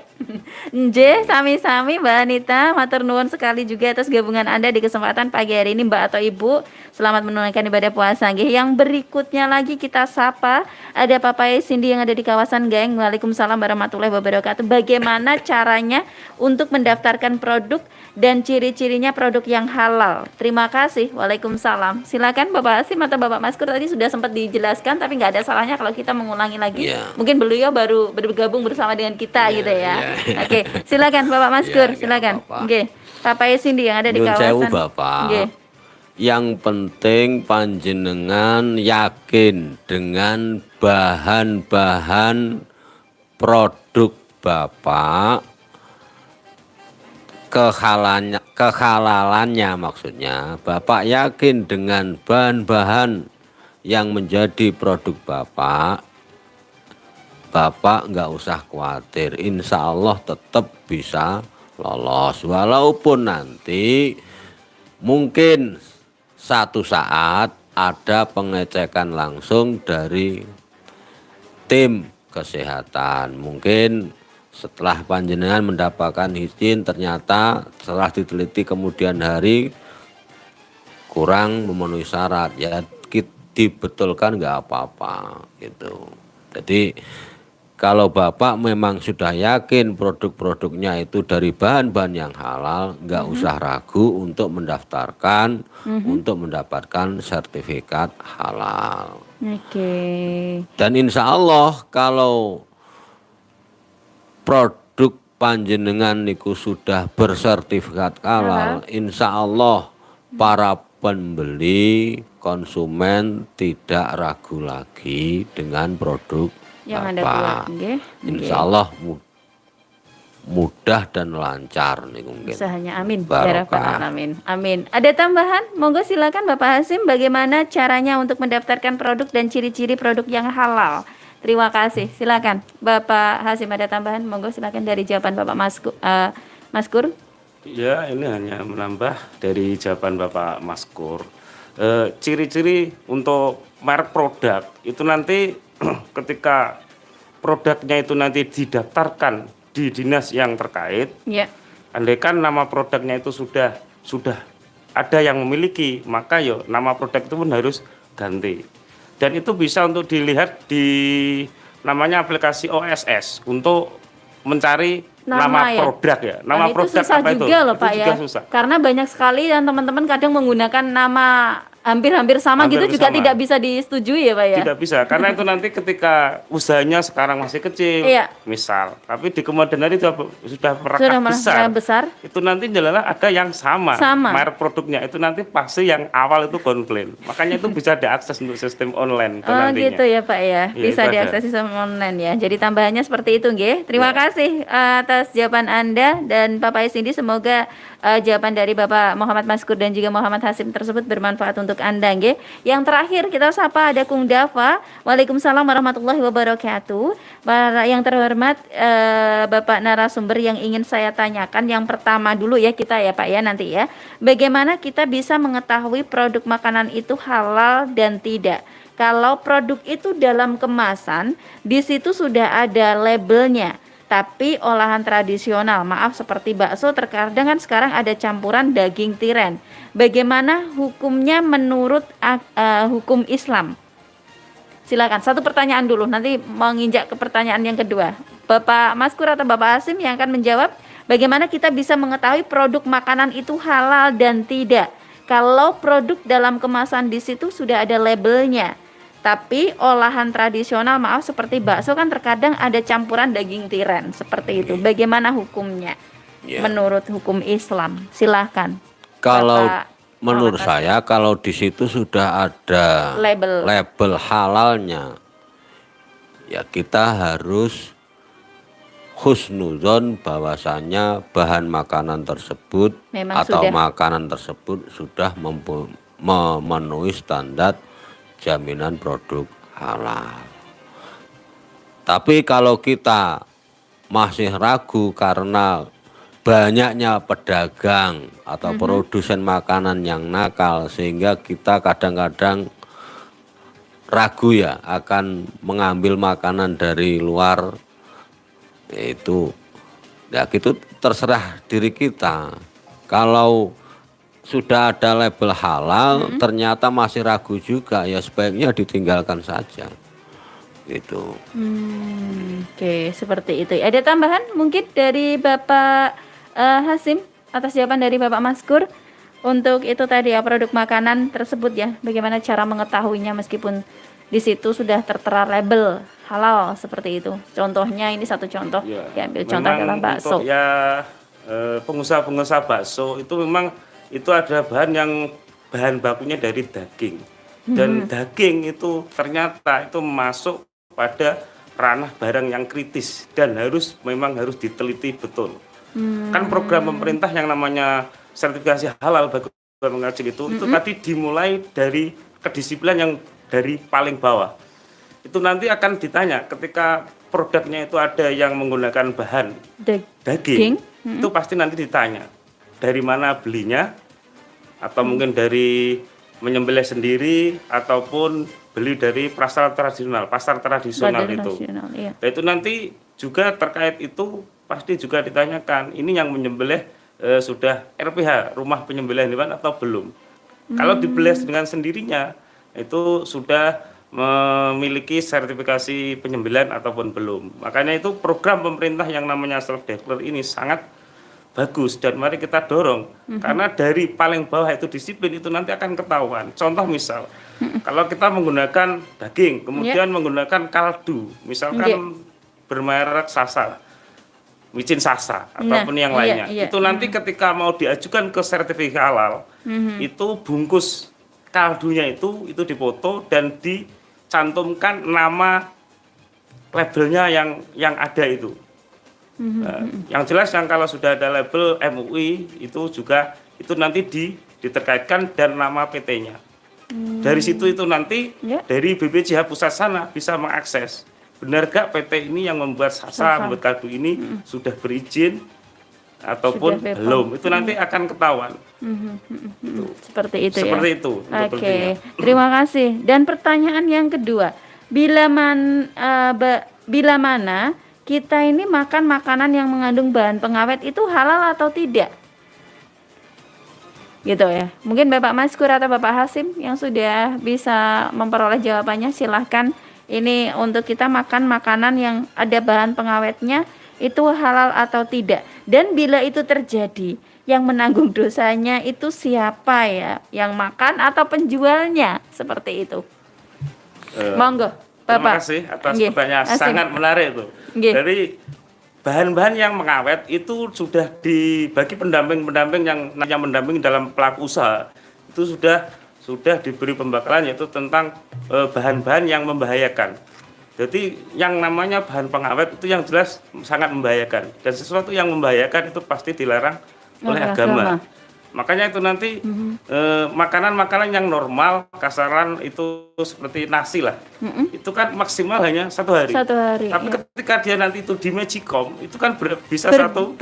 Nggih, sami-sami Mbak Anita, matur nuwun sekali juga atas gabungan Anda di kesempatan pagi hari ini Mbak atau Ibu. Selamat menunaikan ibadah puasa nggih. Yang berikutnya lagi kita sapa ada Papai Cindy yang ada di kawasan Geng. Waalaikumsalam warahmatullahi wabarakatuh. Bagaimana caranya untuk mendaftarkan produk dan ciri-cirinya produk yang halal? Terima kasih. Waalaikumsalam. Silakan Bapak Hasim atau Bapak Maskur, tadi sudah sempat dijelaskan tapi nggak ada salahnya kalau kita mengulangi lagi. Mungkin beliau baru bergabung bersama dengan kita gitu ya. Oke, silakan Bapak Maskur, silakan. Oke, Papai Cindy yang ada di Nyun sewu, kawasan. Bapak. Oke. Yang penting panjenengan yakin dengan bahan-bahan produk Bapak, kehalalannya maksudnya. Bapak yakin dengan bahan-bahan yang menjadi produk Bapak nggak usah khawatir, insya Allah tetap bisa lolos. Walaupun nanti mungkin satu saat ada pengecekan langsung dari tim kesehatan. Mungkin setelah panjenengan mendapatkan izin, ternyata setelah diteliti kemudian hari kurang memenuhi syarat, ya dibetulkan nggak apa-apa gitu. Jadi kalau Bapak memang sudah yakin produk-produknya itu dari bahan-bahan yang halal, nggak usah ragu untuk mendaftarkan, untuk mendapatkan sertifikat halal. Oke. Dan insya Allah kalau produk panjenengan niku sudah bersertifikat halal, insya Allah para pembeli, konsumen tidak ragu lagi dengan produk Yang Anda Bapak. buat, nggih. Insya Allah mudah dan lancar nih mungkin. Usahanya amin. Barokah. Ya Rabbal alamin. Amin. Ada tambahan? Monggo silakan Bapak Hasim, bagaimana caranya untuk mendaftarkan produk dan ciri-ciri produk yang halal? Terima kasih. Silakan Bapak Hasim, ada tambahan? Monggo silakan dari jawaban Bapak Maskur. Ya, ini hanya menambah dari jawaban Bapak Maskur. Ciri-ciri untuk merek produk itu nanti ketika produknya itu nanti didaftarkan di dinas yang terkait, Ya. andaikan nama produknya itu sudah ada yang memiliki, maka yo nama produk itu pun harus ganti. Dan itu bisa untuk dilihat di namanya aplikasi OSS untuk mencari nama ya? produk ya. Nama itu produk susah apa itu? juga loh Itu Pak juga ya. susah. Karena banyak sekali dan teman-teman kadang menggunakan nama hampir sama Hampir gitu juga sama. tidak bisa disetujui ya Pak ya? Tidak bisa, karena itu nanti ketika usahanya sekarang masih kecil, Iya. misal, tapi di kemudian hari sudah merangkak Sudah besar, merangkak besar. itu nanti adalah ada yang sama, Sama. merek produknya itu nanti pasti yang awal itu komplain, makanya itu bisa diakses untuk sistem online itu Oh nantinya. gitu ya Pak ya, Iya, bisa itu ada. diakses sistem online ya. Jadi tambahannya seperti itu nggih. Terima kasih atas jawaban Anda dan Bapak Isindi. Semoga jawaban dari Bapak Muhammad Maskur dan juga Muhammad Hasim tersebut bermanfaat untuk Anda nggih. Yang terakhir kita sapa ada Kung Dava. Waalaikumsalam warahmatullahi wabarakatuh. Para yang terhormat Bapak narasumber yang ingin saya tanyakan, yang pertama dulu ya kita ya Pak ya nanti ya. Bagaimana kita bisa mengetahui produk makanan itu halal dan tidak? Kalau produk itu dalam kemasan, di situ sudah ada labelnya. Tapi olahan tradisional, maaf seperti bakso terkadang kan sekarang ada campuran daging tiren. Bagaimana hukumnya menurut hukum Islam? Silakan, satu pertanyaan dulu, nanti menginjak ke pertanyaan yang kedua. Bapak Maskur atau Bapak Hasim yang akan menjawab, bagaimana kita bisa mengetahui produk makanan itu halal dan tidak? Kalau produk dalam kemasan di situ sudah ada labelnya. Tapi olahan tradisional, maaf seperti bakso kan terkadang ada campuran daging tiren seperti itu. Bagaimana hukumnya menurut hukum Islam? Silahkan. Kalau Bapak menurut Muhammad saya kalau di situ sudah ada label halalnya, ya kita harus husnuzon bahwasanya bahan makanan tersebut Memang atau sudah. makanan tersebut sudah memenuhi standar jaminan produk halal. Tapi kalau kita masih ragu karena banyaknya pedagang atau produsen makanan yang nakal, sehingga kita kadang-kadang ragu ya akan mengambil makanan dari luar, itu ya itu terserah diri kita. Kalau sudah ada label halal, ternyata masih ragu juga, ya sebaiknya ditinggalkan saja. Gitu. Oke, seperti itu. Ada tambahan mungkin dari Bapak Hasim atas jawaban dari Bapak Maskur untuk itu tadi ya, produk makanan tersebut ya, bagaimana cara mengetahuinya meskipun di situ sudah tertera label halal seperti itu. Contohnya ini satu contoh, diambil contoh Memang adalah bakso. untuk ya pengusaha-pengusaha bakso itu memang itu ada bahan bakunya dari daging, dan daging itu ternyata itu masuk pada ranah barang yang kritis dan memang harus diteliti betul. Kan program pemerintah yang namanya sertifikasi halal bagi mengaji itu tadi dimulai dari kedisiplinan yang dari paling bawah. Itu nanti akan ditanya ketika produknya itu ada yang menggunakan bahan daging, itu pasti nanti ditanya dari mana belinya, atau mungkin dari menyembelih sendiri, ataupun beli dari pasar tradisional itu. Iya. Nah, itu nanti juga terkait itu pasti juga ditanyakan, ini yang menyembelih sudah RPH, rumah penyembelihan hewan atau belum. Kalau dibeli dengan sendirinya itu sudah memiliki sertifikasi penyembelihan ataupun belum. Makanya itu program pemerintah yang namanya self declare ini sangat bagus dan mari kita dorong, karena dari paling bawah itu disiplin itu nanti akan ketahuan. Contoh misal kalau kita menggunakan daging kemudian menggunakan kaldu, misalkan bermerek Sasa, micin Sasa ataupun yang lainnya, itu nanti ketika mau diajukan ke sertifikasi halal, itu bungkus kaldunya itu dipoto dan dicantumkan nama labelnya yang ada itu. Yang jelas yang kalau sudah ada label MUI itu juga itu nanti diterkaitkan dan nama PT-nya. Dari situ itu nanti dari BPJH pusat sana bisa mengakses benar gak PT ini yang membuat Sasa, membuat kaldu ini sudah berizin ataupun belum. Itu nanti akan ketahuan. Seperti itu ya. Seperti itu. Oke, terima kasih. Dan pertanyaan yang kedua, bila mana kita ini makan makanan yang mengandung bahan pengawet itu halal atau tidak? Gitu ya. Mungkin Bapak Maskur atau Bapak Hasim yang sudah bisa memperoleh jawabannya, silahkan. Ini untuk kita makan makanan yang ada bahan pengawetnya itu halal atau tidak. Dan bila itu terjadi, yang menanggung dosanya itu siapa ya? Yang makan atau penjualnya? Seperti itu. Monggo, Terima Bapak. kasih atas Nggih, pertanyaan Hasim. sangat menarik itu. Nggih. Jadi bahan-bahan yang mengawet itu sudah dibagi pendamping-pendamping yang mendamping dalam pelaku usaha itu sudah diberi pembekalan yaitu tentang bahan-bahan yang membahayakan. Jadi yang namanya bahan pengawet itu yang jelas sangat membahayakan dan sesuatu yang membahayakan itu pasti dilarang oleh agama. Makanya itu nanti makanan-makanan yang normal kasaran itu seperti nasi lah, itu kan maksimal hanya 1 hari. 1 hari. Tapi ya. ketika dia nanti itu di Magicom itu kan bisa satu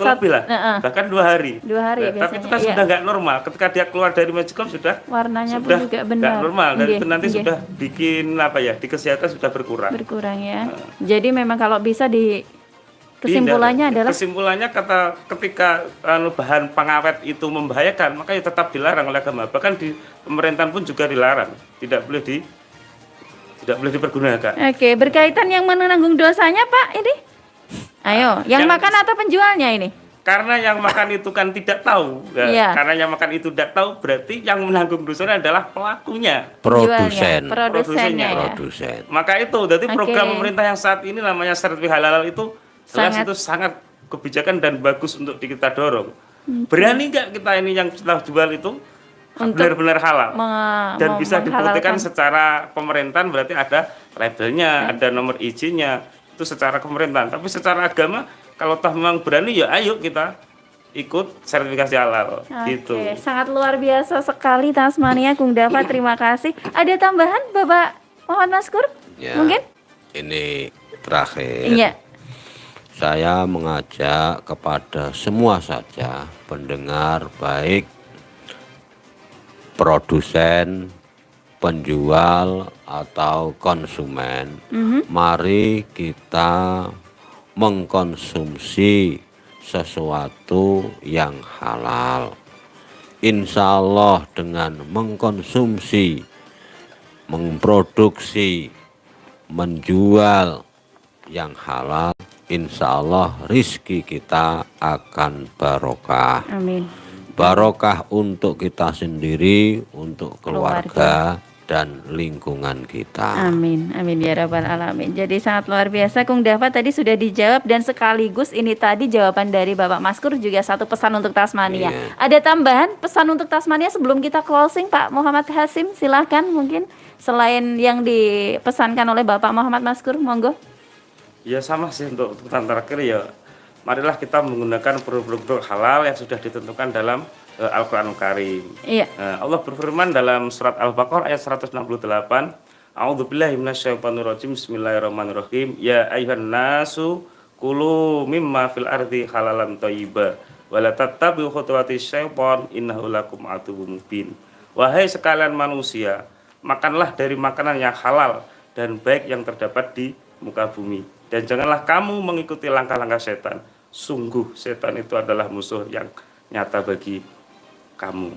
lebih lah, bahkan 2 hari. 2 hari Nah, tapi itu kan biasanya, sudah nggak normal. Ketika dia keluar dari Magicom warnanya pun sudah juga nggak benar. normal dan Nggih, itu nanti nggih. sudah bikin apa ya di kesehatan sudah berkurang. Berkurang ya. Jadi memang kalau bisa kesimpulannya adalah kesimpulannya ketika bahan pengawet itu membahayakan maka ya tetap dilarang oleh agama. Bahkan di pemerintahan pun juga dilarang, tidak boleh dipergunakan. Oke, berkaitan yang menanggung dosanya Pak ini. Ayo, yang makan atau penjualnya ini? Karena yang makan itu kan tidak tahu. Ya, Iya. Karena yang makan itu tidak tahu berarti yang menanggung dosanya adalah pelakunya. Produsen. Produsennya ya. Produsen. Maka itu, jadi program Oke. pemerintah yang saat ini namanya sertifikat halal itu jelas Sangat. itu sangat kebijakan dan bagus untuk kita dorong. Berani nggak kita ini yang setelah jual itu Untuk benar-benar halal dan bisa menghalalkan. dibuktikan secara pemerintahan berarti ada labelnya, ada nomor izinnya itu secara pemerintahan. Tapi secara agama kalau toh memang berani ya ayo kita ikut sertifikasi halal gitu. Oke, sangat luar biasa sekali Tasmania Kung Dava, terima kasih. Ada tambahan Bapak Muhammad Maskur? Ya, Mungkin? ini terakhir. Iya. Saya mengajak kepada semua saja pendengar baik produsen, penjual atau konsumen, mari kita mengkonsumsi sesuatu yang halal. Insya Allah dengan mengkonsumsi, memproduksi, menjual yang halal, insya Allah rizki kita akan barokah. Amin. Barokah untuk kita sendiri, untuk keluarga dan lingkungan kita. Amin, amin ya rabbal alamin. Jadi sangat luar biasa Kung Dava tadi sudah dijawab dan sekaligus ini tadi jawaban dari Bapak Maskur juga satu pesan untuk Tasmania. Iya. Ada tambahan pesan untuk Tasmania sebelum kita closing Pak Muhammad Hasim, silahkan mungkin selain yang dipesankan oleh Bapak Muhammad Maskur, monggo. Ya sama sih untuk pesan terakhir ya. Marilah kita menggunakan produk-produk halal yang sudah ditentukan dalam Al-Qur'anul Karim. Iya. Allah berfirman dalam surat Al-Baqarah ayat 168, A'udzubillahi minasyaitonirrajim. Bismillahirrahmanirrahim. Ya ayyuhan nasu kulu mimma fil ardi halalan thayyiba wa la tattabi'u khutuwatis syaiton innahu lakum aduwwum mubin. Wahai sekalian manusia, makanlah dari makanan yang halal dan baik yang terdapat di muka bumi. Dan janganlah kamu mengikuti langkah-langkah setan. Sungguh setan itu adalah musuh yang nyata bagi kamu.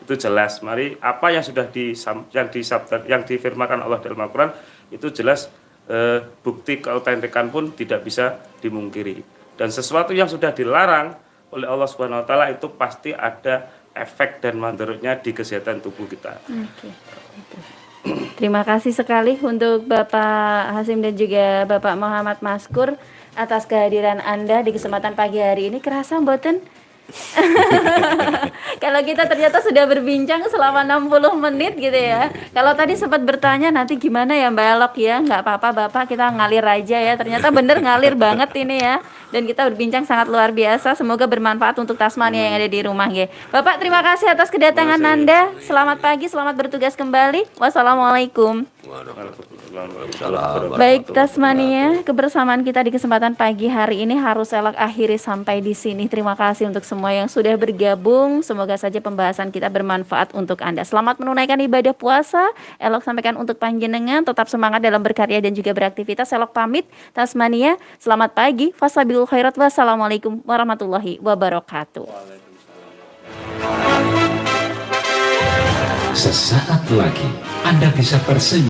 Itu jelas. Mari apa yang sudah yang difirmakan Allah dalam Al-Quran itu jelas, bukti keautentikan pun tidak bisa dimungkiri. Dan sesuatu yang sudah dilarang oleh Allah Subhanahu Wa Taala itu pasti ada efek dan mandorotnya di kesehatan tubuh kita. Oke. Terima kasih sekali untuk Bapak Hasim dan juga Bapak Muhammad Maskur atas kehadiran Anda di kesempatan pagi hari ini. Kerasa mboten? Kalau kita ternyata sudah berbincang selama 60 menit gitu ya. Kalau tadi sempat bertanya nanti gimana ya Mbak Elok ya, nggak apa-apa Bapak, kita ngalir aja ya. Ternyata bener ngalir banget ini ya. Dan kita berbincang sangat luar biasa. Semoga bermanfaat untuk Tasmania yang ada di rumah ya. Bapak terima kasih atas kedatangan Anda. Selamat pagi, selamat bertugas kembali. Wassalamualaikum. Baik Tasmania, kebersamaan kita di kesempatan pagi hari ini harus Elok akhiri sampai di sini. Terima kasih untuk semua yang sudah bergabung. Semoga saja pembahasan kita bermanfaat untuk Anda. Selamat menunaikan ibadah puasa. Elok sampaikan untuk panjenengan tetap semangat dalam berkarya dan juga beraktivitas. Elok pamit Tasmania. Selamat pagi. Fasabilul khairat. Wassalamualaikum warahmatullahi wabarakatuh. Sesaat lagi Anda bisa tersenyum